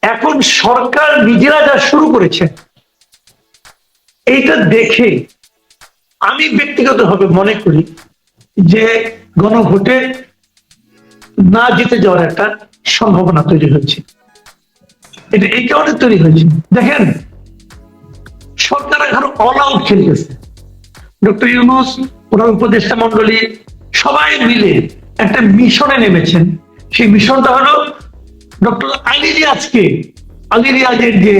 এখন সরকার নিজেরা যা শুরু করেছে এইটা দেখে আমি ব্যক্তিগতভাবে মনে করি যে গণভোটে না জিতে যাওয়ার একটা সম্ভাবনা তৈরি হয়েছে। এটা এই কারণে তৈরি হয়েছে, দেখেন সরকার এখন অল আউট খেলতেছে। ডক্টর ইউনূস, ওনার উপদেষ্টা মন্ডলী সবাই মিলে একটা মিশনে নেমেছেন। সেই মিশনটা হলো ডক্টর আলী রিয়াজের যে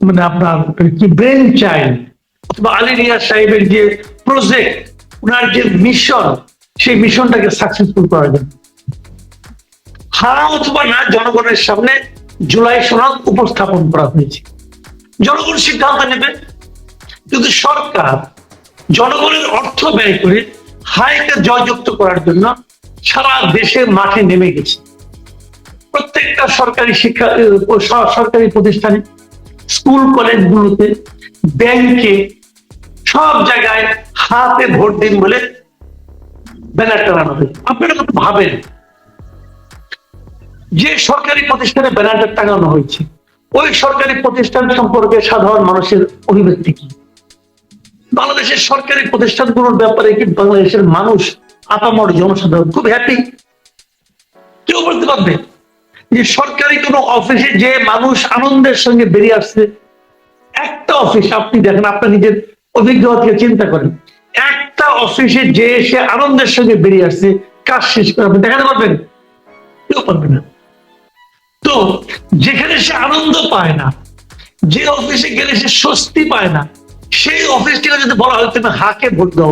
মানে আপনার কি ব্রেন চাইল্ড অথবা আলী রিয়াজ সাহেবের যে প্রজেক্ট, ওনার যে মিশন, সেই মিশনটাকে সাকসেসফুল করার জন্য হারা অথবা না জনগণের সামনে জুলাই সনদ উপস্থাপন করা হয়েছে। জনগণ সিদ্ধান্ত নেবে, কিন্তু সরকার জনগণের অর্থ ব্যয় করে হাইকে জয়যুক্ত করার জন্য সারা দেশের মাঠে নেমে গেছে। প্রত্যেকটা সরকারি প্রতিষ্ঠানে, স্কুল কলেজগুলোতে, ব্যাংকে, সব জায়গায় হাতে ভোট দিন বলে ব্যানার টানানো হয়েছে। আপনারা কত ভাবেন যে সরকারি প্রতিষ্ঠানে ব্যানারটা টাঙানো হয়েছে, ওই সরকারি প্রতিষ্ঠান সম্পর্কে সাধারণ মানুষের অভিব্যক্তি কি? বাংলাদেশের সরকারি প্রতিষ্ঠানগুলোর ব্যাপারে কি বাংলাদেশের মানুষ, আপামর জনসাধারণ খুব হ্যাপি? কেউ বলতে পারবে যে সরকারি কোনো অফিসে যে মানুষ আনন্দের সঙ্গে বেরিয়ে আসছে? একটা অফিস আপনি দেখেন, আপনার নিজের অভিজ্ঞতা থেকে চিন্তা করেন, একটা অফিসে যে সে আনন্দের সঙ্গে বেরিয়ে আসছে, কাজ শেষ করে আপনি দেখাতে পারবেন? কেউ পারবে না। তো যেখানে সে আনন্দ পায় না, যে অফিসে গেলে সে স্বস্তি পায় না, সেই অফিসটিকে যদি বলা হয় তুমি হাকে ভোট দাও,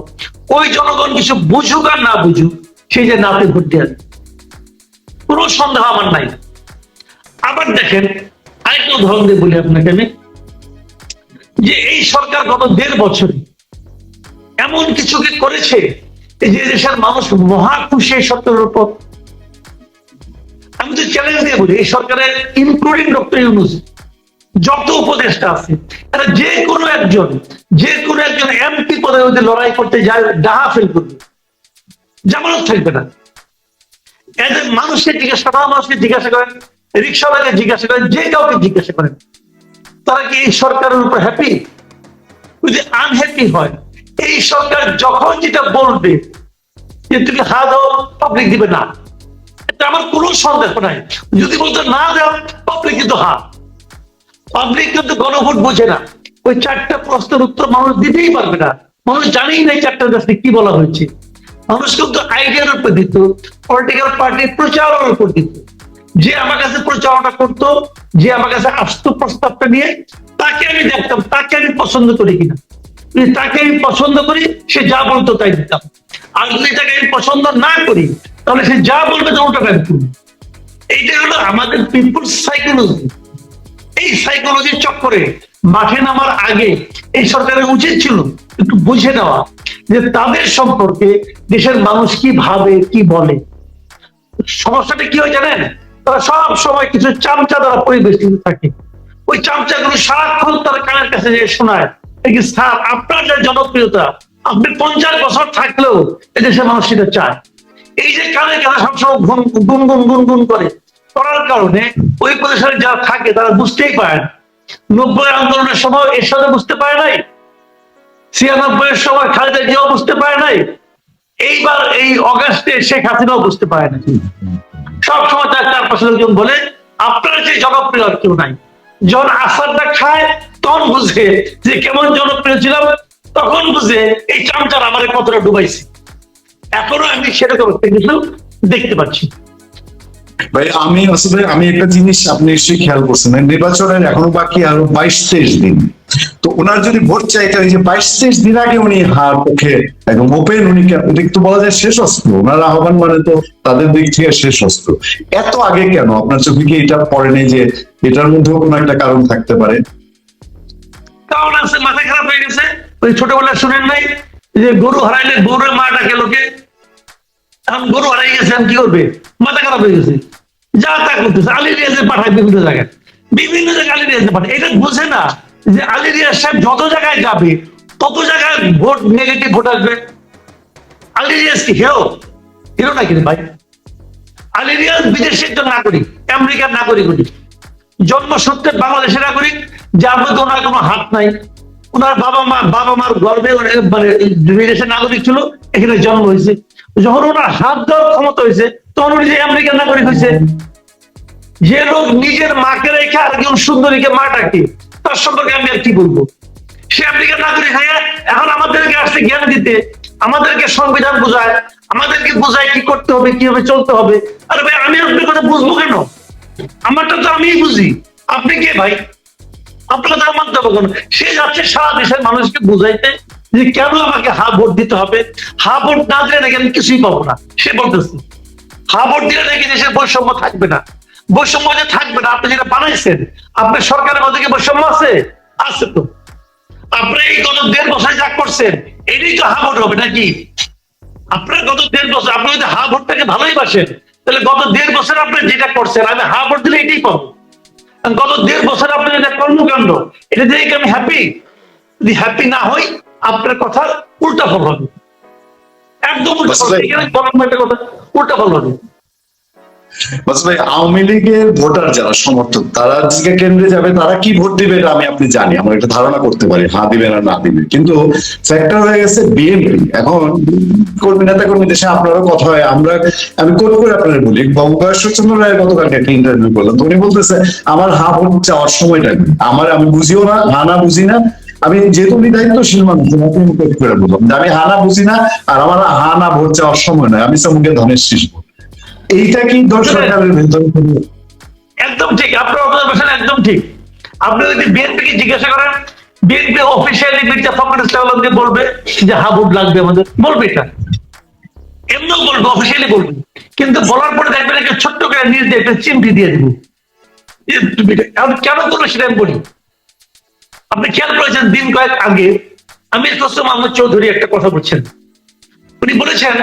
ওই জনগণ কিছু বুঝুক আর না বুঝুক সেই যে নাতে ভোট দেওয়া, কোনো সন্দেহ আমার নাই। আবার দেখেন আরেকটা উদাহরণ দিয়ে বলি আপনাকে আমি, যে এই সরকার গত 1.5 বছরে এমন কিছু কি করেছে যে দেশের মানুষ মহা খুশি এই সরকারের উপর। আমি তো চ্যালেঞ্জ দিয়ে বলি, এই সরকারের ইনক্লুডিং ডক্টর ইউনূস যত উপদেষ্টা আছে, তারা যে কোনো একজন এমপি পদে যদি লড়াই করতে যায়, ডাহা ফেল করবে, জামানত থাকবে না। এদের সাধারণ মানুষকে জিজ্ঞাসা করেন, রিক্সাওয়ালাকে জিজ্ঞাসা করেন, যে কাউকে জিজ্ঞাসা করেন, তারা কি এই সরকারের উপর হ্যাপি? যদি আনহ্যাপি হয়, এই সরকার যখন যেটা বলবে যে তুমি হা দাও, পাবলিক দিবে না, এটা আমার কোনো সন্দেহ নাই। যদি বলতো না দাও, পাবলিক কিন্তু হা। পাবলিক কিন্তু গণভোট বোঝে না, ওই 4টা প্রশ্নের উত্তর মানুষ দিতেই পারবে না। মানুষ জানেই না 4টার কাছে কি বলা হয়েছে। মানুষ কিন্তু আইডিয়ার উপর দিত, পলিটিক্যাল পার্টির প্রচারের উপর দিত। যে আমার কাছে প্রচারণা করতো, যে আমার কাছে আসতো প্রস্তাবটা নিয়ে, তাকে আমি দেখতাম তাকে আমি পছন্দ করি কিনা। যদি তাকে আমি পছন্দ করি, সে যা বলতো তাই দিতাম। আর যদি তাকে আমি পছন্দ না করি, তাহলে সে যা বলবে তা ওটা আমি করবো। এইটা হলো আমাদের পিপলস সাইকোলজি। এই সাইকোলজির চক্করে মাঠে নামার আগে এই সরকারের উচিত ছিল একটু বুঝে নেওয়া যে তাদের সম্পর্কে দেশের মানুষ কি ভাবে, কি বলে। সমস্যাটা কি হয় জানেন? তারা সব সময় কিছু চামচা দ্বারা পরিবেষ্টিত থাকে। ওই চামচাগুলো সারাক্ষণ তার কানের কাছে যে শোনায়, স্যার আপনার যে জনপ্রিয়তা, আপনি 50 বছর থাকলেও এদেশের মানুষ সেটা চায়। এই যে কানের কাছে সবসময় গুনগুন গুনগুন করে করার কারণে ওই প্রদেশের যারা থাকে তারা বুঝতেই পারে না। 90 আন্দোলনের সময় এরশাদও বুঝতে পারে নাই, 96 সময় খালেদা জিয়াও বুঝতে পারে নাই, এইবার এই অগাস্টে শেখ হাসিনাও বুঝতে পারে না। সবসময় তার 4-5 লোকজন বলে আপনার যে জনপ্রিয় আর কেউ নাই। যখন আসারটা খায় তখন বুঝে যে কেমন জনপ্রিয় ছিলাম, তখন বুঝে এই চামচার আমার কতটা ডুবাইছে। এখনো আমি সেরকম কিছু দেখতে পাচ্ছি। ভাই আমি একটা জিনিস আপনি নিশ্চয়ই খেয়াল করছেন, নির্বাচনের এখনো বাকি আরো 22-23 দিন। তো ওনার যদি ভোট চাইতে হয় যে 22-23 দিন আগে উনি হার পক্ষে একদম ওপেন, উনি একটু বলা যায় শেষ অস্ত্র, ওনার আহ্বান মানে তো তাদের দিক থেকে শেষ অস্ত্র। এত আগে কেন? আপনার চোখে কি এটা পড়ে নেই যে এটার মধ্যেও কোনো একটা কারণ থাকতে পারে? কারণ আছে, মাথা খারাপ হয়ে গেছে। ওই ছোটবেলায় শুনেন নাই যে গরু হারাইলে গরুর মা ডাকে লোকে? এখন গরু হারাই গেছে, এখন কি করবে? মাথা খারাপ হয়ে গেছে, যা তা করতেছে, আলী রিয়াজে পাঠায় বিভিন্ন জায়গায় আলী রিয়াজে পাঠায়। এটা বুঝে না যে আলী রিয়াজ সাহেব যত জায়গায় যাবে তত জায়গায় ভোট, নেগেটিভ ভোট আসবে। আলী রিয়াজ কি হিরো নাকি ভাই? আলী রিয়াজ বিদেশের একজন নাগরিক, আমেরিকার নাগরিক। জন্মসূত্রে বাংলাদেশের নাগরিক, যার মধ্যে ওনার কোনো হাত নাই, ওনার বাবা মার গর্ভে মানে বিদেশের নাগরিক ছিল, এখানে জন্ম হয়েছে। যখন ওনার হাত দেওয়ার ক্ষমতা হয়েছে তখন উনি যে আমেরিকার নাগরিক হয়েছে। যে লোক নিজের মাকে রেখে আর একজন সুন্দরীকে মা ডাকে, তার সম্পর্কে আমি আর কি বলবো? সে আমেরিকার নাগরিক হয়ে এখন আমাদেরকে আসছে জ্ঞান দিতে, আমাদেরকে সংবিধান বোঝায়, আমাদেরকে বোঝায় কি করতে হবে, কিভাবে চলতে হবে। আরে ভাই, আমি আপনার কথা বুঝবো কেন? আমারটা তো আমিই বুঝি, আপনি কে ভাই? আপনার কথা মানতে হবে কেন? সে যাচ্ছে সারা দেশের মানুষকে বুঝাইতে যে কেন আমাকে হা ভোট দিতে হবে, হা ভোট না দিলে নাকি আমি কিছুই পাবো না। সে বলতেছে হা ভোট দিলে নাকি দেশের বৈষম্য থাকবে না। বৈষম্য যে থাকবে না, আপনি যেটা বানাইছেন, আপনার সরকারের মধ্যে কি বৈষম্য আছে? আছে তো। আপনি এই গত 1.5 বছর যা করছেন, এটাই তো হা ভোট হবে নাকি? আপনার গত 1.5 বছর, আপনি যদি হা ভোটটাকে ভালোই বাসেন, তাহলে গত 1.5 বছর আপনি যেটা করছেন, আমি হা ভোট দিলে এটাই পাবো। গত 1.5 বছর আপনি যেটা কর্মকাণ্ড, এটা দিয়ে কি আমি হ্যাপি? যদি হ্যাপি না হই, আপনার কথা উল্টা ফল হবে, একদম উল্টা ফল। এখানে বলেন একটা কথা, উল্টা ফল হবে। ভাই, আওয়ামী লীগের ভোটার যারা সমর্থক, তারা আজকে কেন্দ্রে যাবে, তারা কি ভোট দিবে এটা আপনি জানি, আমরা একটা ধারণা করতে পারি হ্যাঁ দিবে না না দিবে। কিন্তু ফ্যাক্টর হয়ে গেছে বিএনপি। এখন কর্মী নেতা কর্মীদের সাথে আপনারও কথা হয়, আমি কোন করে আপনার বলি, বঙ্গবন্ধু রায়ের গতকালকে একটা ইন্টারভিউ করলাম, তো উনি বলতেছে আমার হা ভোট চাওয়ার সময় লাগবে, আমি বুঝিও না, না বুঝি না। আমি যেহেতু উনি দায়িত্বশীল মানুষ, করে বললাম যে আমি হানা বুঝি না, আর আমার হানা ভোট চাওয়ার সময় নয়, আমি সঙ্গে ধনের শীষ। এইটা কি সরকারের ভেতরে? একদম ঠিক, আপনার অবজারভেশন একদম ঠিক। আপনি যদি বিএনপিকে জিজ্ঞাসা করেন, বিএনপি অফিসিয়ালি মির্জা ফখরুল ইসলামকে বলবে যে হা ভোট লাগবে আমাদের, বলবে এটা, এমনিও বলবে, অফিসিয়ালি বলবে। কিন্তু বলার পরে দেখবেন একটা ছোট্ট করে নিজ দিয়ে একটা চিমটি দিয়ে দেবো। কেন করলো সেটা আমি বলি। আপনি খেয়াল করেছেন, দিন কয়েক আগে আমির খসরু মাহমুদ চৌধুরী একটা কথা বলছেন। উনি বলেছেন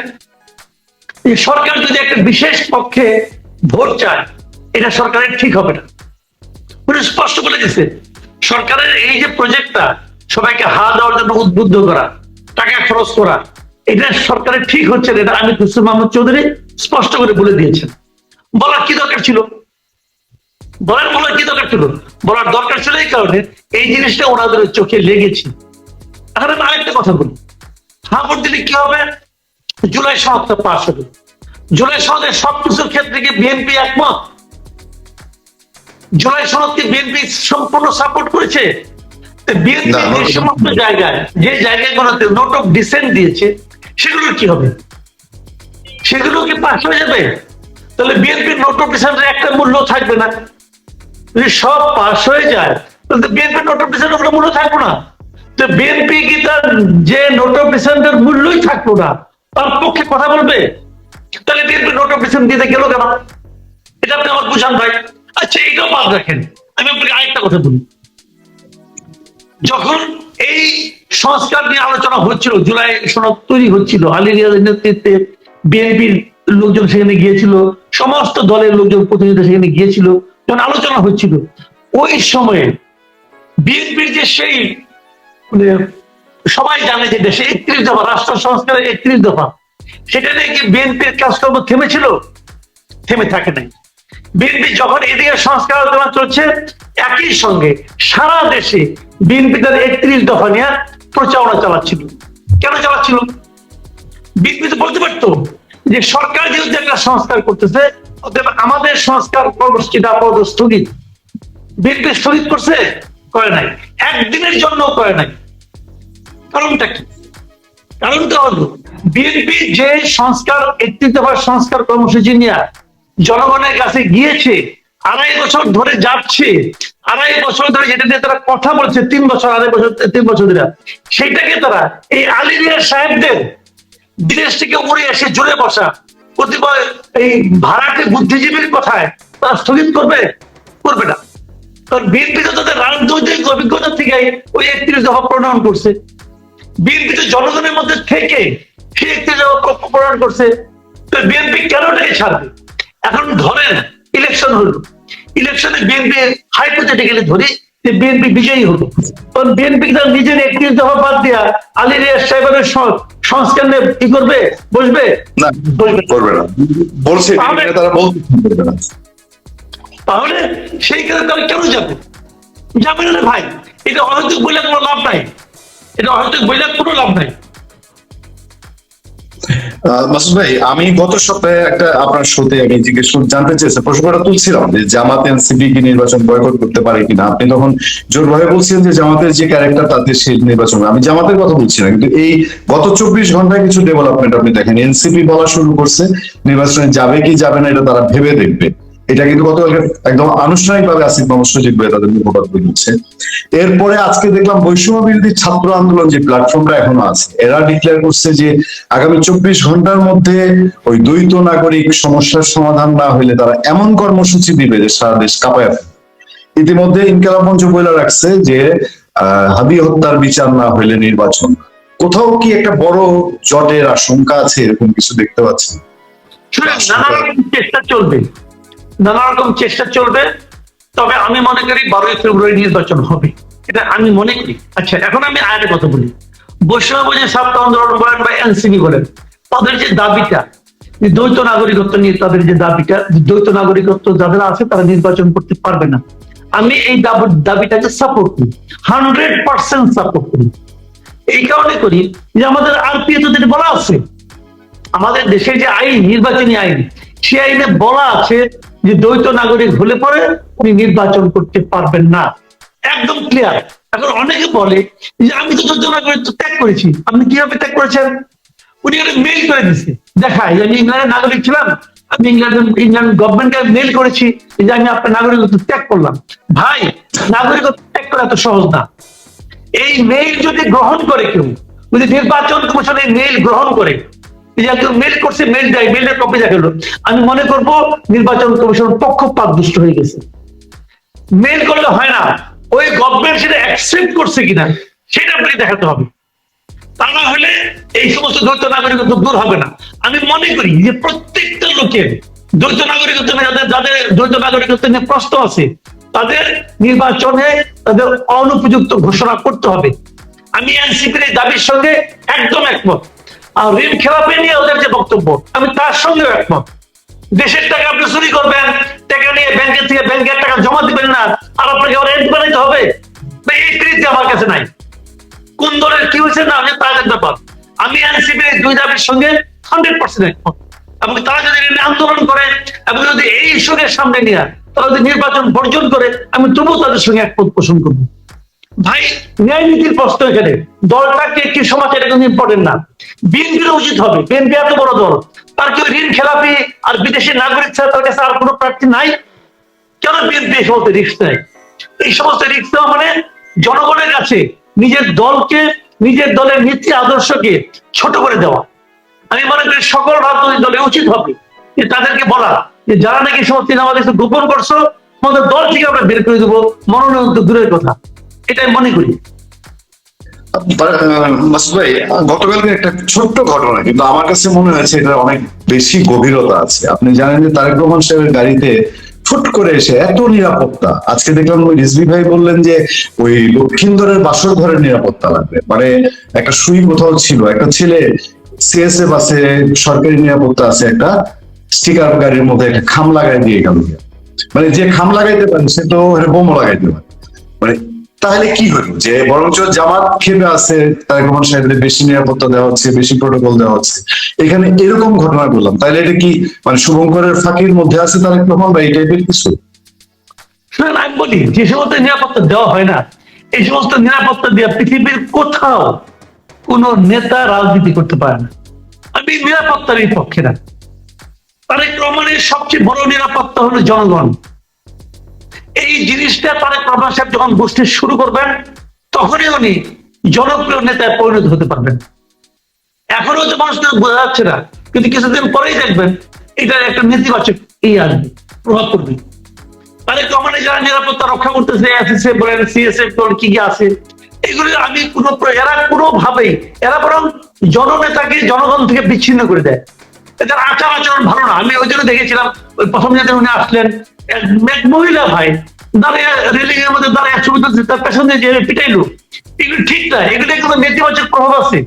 সরকার যদি একটা বিশেষ পক্ষে ভোট চায়, এটা সরকারের ঠিক হবে না। উনি স্পষ্ট বলে গেছে সরকারের এই যে প্রজেক্টটা, সবাইকে হা দেওয়ার জন্য উদ্বুদ্ধ করা, টাকা খরচ করা, এটা সরকারের ঠিক হচ্ছে না। এটা আমির খসরু মাহমুদ চৌধুরী স্পষ্ট করে বলে দিয়েছেন। বলার কি দরকার ছিল? বলার কি দরকার ছিল? বলার দরকার ছিল এই কারণে এই জিনিসটা ওনাদের চোখে লেগেছে। এখন আমি আরেকটা কথা বলি, হা ভোট দিলে কি হবে? জুলাই সনদটা পাশ হবে। জুলাই সনদের সবকিছুর ক্ষেত্রে কি বিএনপি একমত? জুলাই সনদকে বিএনপি সম্পূর্ণ সাপোর্ট করেছে। বিএনপি যে সমস্ত জায়গায়, যে জায়গাগুলোতে নোট অফ ডিসেন্ট দিয়েছে, সেগুলোর কি হবে? সেগুলো কি পাশ হয়ে যাবে? তাহলে বিএনপির নোট অফ ডিসেন্টের একটা মূল্য থাকবে না। যদি সব পাশ হয়ে যায়, তাহলে বিএনপির নোট অফ ডিসেন্টের কোনো মূল্য থাকবে না। তো বিএনপি কি তার যে নোট অফ ডিসেন্টের মূল্যই থাকলো না, তার পক্ষে কথা বলবে? তাহলে বিএনপি নোট অফ ডিসেন্ট দিতে গেল কেন? এটা আপনি আমার বুঝান ভাই। আচ্ছা, এটাও বাদ রাখেন, আমি আপনাকে আরেকটা কথা বলি। যখন এই সংস্কার নিয়ে আলোচনা হচ্ছিল, জুলাই সনদ তৈরি হচ্ছিল, আলী রিয়াজের নেতৃত্বে বিএনপির লোকজন সেখানে গিয়েছিল, সমস্ত দলের লোকজন প্রতিনিধি সেখানে গিয়েছিল, যখন আলোচনা হচ্ছিল, ওই সময়ে বিএনপির যে সেই মানে সবাই জানে যে দেশে 31 দফা, রাষ্ট্র সংস্কারের 31 দফা, সেটা নিয়ে কি বিএনপির কাজকর্ম থেমেছিল? থেমে থাকে নাই। বিএনপি যখন এদিকে সংস্কার আলোচনা চলছে, একই সঙ্গে সারা দেশে বিএনপি তার 31 দফা নিয়ে প্রচারণা চালাচ্ছিল। কেন চালাচ্ছিল? বিএনপি তো বলতে পারতো যে সরকার যেহেতু একটা সংস্কার করতেছে, অতএব আমাদের সংস্কার কর্মসূচিটা আপাতত স্থগিত। বিএনপি স্থগিত করছে? করে নাই, একদিনের জন্য করে নাই। কারণটা কি? কারণটা হলো বিএনপি যে সংস্কার 31 দফার সংস্কার কর্মসূচি নিয়ে জনগণের কাছে গিয়েছে, 2.5 বছর ধরে যাচ্ছে, 2.5 বছর ধরে যেটা নিয়ে তারা কথা বলছে, 3 বছর 3 বছর ধরে, সেটাকে তারা এই আলী রিয়াজ সাহেবদের বিদেশ থেকে উড়ে এসে জুড়ে বসা কতিপয় এই ভাড়াটে বুদ্ধিজীবীর কথায় তারা স্থগিত করবে? করবে না। কারণ বিএনপি তো তাদের রাজনৈতিক অভিজ্ঞতা থেকে ওই 31 দফা প্রণয়ন করছে। বিএনপি তো জনগণের মধ্যে থেকে সেই 31 দফা প্রণয়ন করছে। তো বিএনপি কেন এটাকে ছাড়বে? এখন ধরেন ইলেকশন হলো, ইলেকশনে বিএনপি হাইপোথেটিক্যালি ধরি যে বিএনপি বিজয়ী হলো, কারণ বিএনপি তার নিজের 31 দফা বাদ দিয়া আলী রিয়াজ সাহেবের সংস্কার নিয়ে কি করবে? বসবে? না, করবে না। বলছে তারা বলতে। তাহলে সেইখানে তারা কেন যাবে? যাবে না ভাই। এটা অহেতুক বইলে কোনো লাভ নাই, এটা অহেতুক বইলে কোনো লাভ নাই। মাসুদ ভাই, আমি গত সপ্তাহে একটা আপনার শোতে আমি জানতে চেয়েছি, প্রশ্নটা তুলছিলাম যে জামাত এনসিপি কি নির্বাচন বয়কট করতে পারে কিনা। আপনি তখন জোরভাবে বলছিলেন যে জামাতের যে ক্যারেক্টার তাতে সেই নির্বাচন, আমি জামাতের কথা বলছি না, কিন্তু এই গত 24 ঘন্টায় কিছু ডেভেলপমেন্ট আপনি দেখেন। এনসিপি বলা শুরু করছে নির্বাচনে যাবে কি যাবে না এটা তারা ভেবে দেখবে। এটা কিন্তু গতকালকে একদম আনুষ্ঠানিকভাবে আসিফ মাহমুদ সজীব ভাই তাদের মুখপাত্র দিচ্ছে। এরপরে আজকে দেখলাম বৈষম্য বিরোধী ছাত্র আন্দোলন যে প্ল্যাটফর্মটা এখনো আছে, এরা ডিক্লেয়ার করছে যে আগামী 24 ঘন্টার মধ্যে ওই দ্বৈত নাগরিক সমস্যার সমাধান না হইলে তারা এমন কর্মসূচি দিবে যে সারা দেশ কাঁপায় ফেলবে। ইতিমধ্যে ইনকিলাব মঞ্চ বলে রাখছে যে হাদি হত্যার বিচার না হইলে নির্বাচন। কোথাও কি একটা বড় জটের আশঙ্কা আছে, এরকম কিছু দেখতে পাচ্ছেন? নানা রকম চেষ্টা চলবে, নানা রকম চেষ্টা চলবে, তবে আমি মনে করি 12ই ফেব্রুয়ারি নির্বাচন হবে, এটা আমি মনে করি। আচ্ছা, এখন আমি আরেকটা কথা বলি। বৈষম্য ছাত্র আন্দোলন বলেন বা এনসিপি বলেন, তাদের যে দাবিটা দ্বৈত নাগরিকত্ব নিয়ে, তাদের যে দাবিটা দ্বৈত নাগরিকত্ব যাদের আছে তারা নির্বাচন করতে পারবে না, আমি এই দাবিটাকে সাপোর্ট করি, 100% সাপোর্ট করি। এই কারণে করি যে আমাদের আরপিএতে যদি বলা আছে, আমাদের দেশের যে আইন, নির্বাচনী আইন, সে আইনে বলা আছে যে দ্বৈত নাগরিক হলে পরে উনি নির্বাচন করতে পারবেন না, একদম ক্লিয়ার। এখন অনেকে বলে যে আমি তো দ্বৈত নাগরিকত্ব ত্যাগ করেছি। আপনি কিভাবে ত্যাগ করেছেন? উনি একটা মেইল করে দিচ্ছে, দেখায় আমি ইংল্যান্ডের নাগরিক ছিলাম, আমি ইংল্যান্ড গভর্নমেন্টকে মেইল করেছি যে আমি আপনার নাগরিকত্ব ত্যাগ করলাম। ভাই, নাগরিকত্ব ত্যাগ করা এত সহজ না। এই মেইল যদি গ্রহণ করে কেউ, যদি নির্বাচন কমিশনের মেইল গ্রহণ করে, মেল করছে, মেল দেয়, মেলের কপি দেখালো, আমি মনে করব নির্বাচন কমিশন পক্ষপাত দুষ্ট হয়ে গেছে। মেল করলে হয় না, ওই গভর্নমেন্ট সেটা অ্যাকসেপ্ট করছে কিনা সেটা আপনাকে দেখাতে হবে। তা না হলে এই সমস্ত দ্বৈত নাগরিকত্ব দূর হবে না। আমি মনে করি যে প্রত্যেকটা লোকের দ্বৈত নাগরিকত্ব নিয়ে, যাদের দ্বৈত নাগরিকত্ব নিয়ে প্রশ্ন আছে, তাদের নির্বাচনে তাদের অনুপযুক্ত ঘোষণা করতে হবে। আমি এনসিপির দাবির সঙ্গে একদম একমত। আর ঋণ খেলাপি নিয়ে ওদের যে বক্তব্য, আমি তার সঙ্গে একমত। দেশের টাকা আপনি চুরি করবেন, টাকা নিয়ে ব্যাংকের থেকে ব্যাংকের টাকা জমা দিবেন না, আর আপনাকে রেন্ট বানাইতে হবে, এই প্রীতি আমার কাছে নাই। কোন দলের কি হয়েছে না হয়েছে তাদের ব্যাপার। আমি এনসিপির দুই দাবির সঙ্গে 100% একমত। এবং তারা যদি আন্দোলন করে এবং যদি এই ইস্যুকে সামনে নিয়ে তারা যদি নির্বাচন বর্জন করে, আমি তবুও তাদের সঙ্গে একমত পোষণ করবো। ভাই, ন্যায় নীতির প্রশ্ন এখানে, দলটাকে কি সমাজ, এটা কিন্তু ইম্পর্টেন্ট না। বিএনপির উচিত হবে, বিএনপি এত বড় দল, তার কেউ ঋণ খেলাপি আর বিদেশি নাগরিক ছাড়া তার কাছে আর কোনো প্রার্থী নাই? কেন বিএনপি এই সমস্ত রিস্ক নেয়? এই সমস্ত রিস্ক নেওয়া মানে জনগণের কাছে নিজের দলকে, নিজের দলের নীতি আদর্শকে ছোট করে দেওয়া। আমি মনে করি সকল রাজনৈতিক দলের উচিত হবে যে তাদেরকে বলা যে যারা নাকি সমস্ত আমাদের গোপন করছো, আমাদের দল থেকে আমরা বের করে দেবো, মনোনয়ন তো দূরের কথা। এটাই মনে করি। মাসুদ ভাই, গতকালকে একটা ছোট্ট ঘটনা, কিন্তু আমার কাছে মনে হয়েছে এটা অনেক বেশি গভীরতা আছে। আপনি জানেন যে তারেক রহমান সাহেবের গাড়িতে ফুট করে এসে এত নিরাপত্তা। আজকে দেখলাম ওই রিজভী ভাই বললেন যে ওই লক্ষিন্দরের বাসর ঘরের নিরাপত্তা লাগবে, মানে একটা সুই কোথাও ছিল, একটা ছেলে সিএসএফ আছে, সরকারি নিরাপত্তা আছে, একটা স্টিকার গাড়ির মধ্যে একটা খাম লাগাই দিয়ে গেল। মানে যে খাম লাগাইতে পারে সে তো বোমও লাগাইতে পারে। মানে তাহলে কি হলো যে বরঞ্চ জামাত খেপে আছে, তারেক রহমান সাহেবের বেশি নিরাপত্তা দেওয়া হচ্ছে, বেশি প্রোটোকল দেওয়া হচ্ছে। এখানে এরকম ঘটনা বললাম, তাহলে এটা কি মানে শুভঙ্করের ফাঁকির মধ্যে আছে তারেক রহমান বা এই টাইপের কিছু? শুনেন, আমি বলি, যে সমস্ত নিরাপত্তা দেওয়া হয় না, এই সমস্ত নিরাপত্তা দিয়ে পৃথিবীর কোথাও কোন নেতা রাজনীতি করতে পারে না। আমি নিরাপত্তার এই পক্ষে না। তারেক রহমানের সবচেয়ে বড় নিরাপত্তা হলো জনগণ। এই জিনিসটা তারেক রহমান সাহেব যখন বুঝতে শুরু করবেন, তখনই উনি জনপ্রিয় নেতায় পরিণত হতে পারবেন। এখনো যে মানুষকে বোঝা যাচ্ছে না, কিন্তু কিছুদিন পরেই দেখবেন এটার একটা নেতিবাচক আসবে, প্রভাব পড়বে। তারেক রহমানের যারা নিরাপত্তা রক্ষা করতেছে, এসএসএফ বলেন, সিএসএফ বলেন, কি কি আছে, এগুলো আমি এরা কোনোভাবেই, এরা বরং জননেতাকে জনগণ থেকে বিচ্ছিন্ন করে দেয়। এদের আচার আচরণ ভালো না। আমি ওই জন্য দেখেছিলাম, ওই প্রথম যেদিন উনি আসলেন, এক মহিলা ভাই দাঁড়িয়ে রেলিং এর মধ্যে দাঁড়িয়ে ছবি তুলছে, তার পেছনে যে পিটাইলো, এগুলো ঠিক না। এগুলো কোনো নেতিবাচক প্রভাব আছে,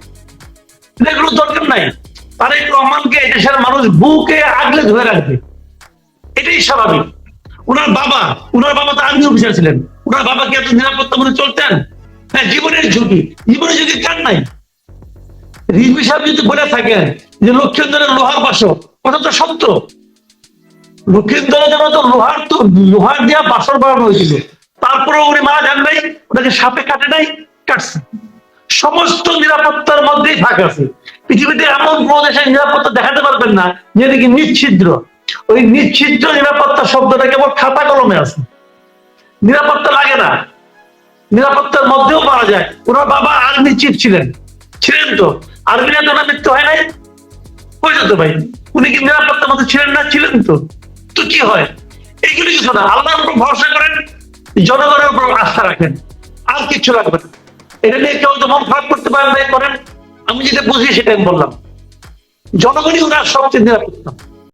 এগুলো দরকার নাই। তারেক রহমানকে এই দেশের মানুষ বুকে আগলে ধরে রাখবে, এটাই স্বাভাবিক। ওনার বাবা তো আর্মি অফিসার ছিলেন, ওনার বাবা কি এত নিরাপত্তা মনে চলতেন? হ্যাঁ, জীবনের ঝুঁকি কার নাই? রিজভী সাহেব যদি বলে থাকেন যে লক্ষিন্দরের লোহার বাসর, কথা তো সত্য। লক্ষিন্দরের জন্য তো লোহার দিয়া বাসর বানানো হয়েছিল, তারপরে উনি মারা যান নাই, ওনাকে সাপে কাটে নাই, কাটছে। সমস্ত নিরাপত্তার মধ্যেই ফাঁক আছে। পৃথিবীতে এমন কোন দেশের নিরাপত্তা দেখাতে পারবেন না যেটা কি নিচ্ছিদ্র। ওই নিচ্ছিদ্র নিরাপত্তা শব্দটা কেবল খাতা কলমে আছে, নিরাপত্তা লাগে না, নিরাপত্তার মধ্যেও পাওয়া যায়। ওনার বাবা আর্মি চিফ ছিলেন তো, আর্মি না তো ওনার মৃত্যু হয় নাই, হয়ে যেত ভাই। উনি কি নিরাপত্তার মধ্যে ছিলেন না? ছিলেন তো। তো কি হয়? এইগুলি কিছু না, আল্লাহর উপর ভরসা করেন, জনগণের উপর আস্থা রাখেন, আর কিছু রাখবেন। এটা নিয়ে কেউ তো মন খারাপ করতে পারেন, করেন। আমি যেটা বুঝি সেটা আমি বললাম, জনগণই ওনার সবচেয়ে নিরাপত্তা।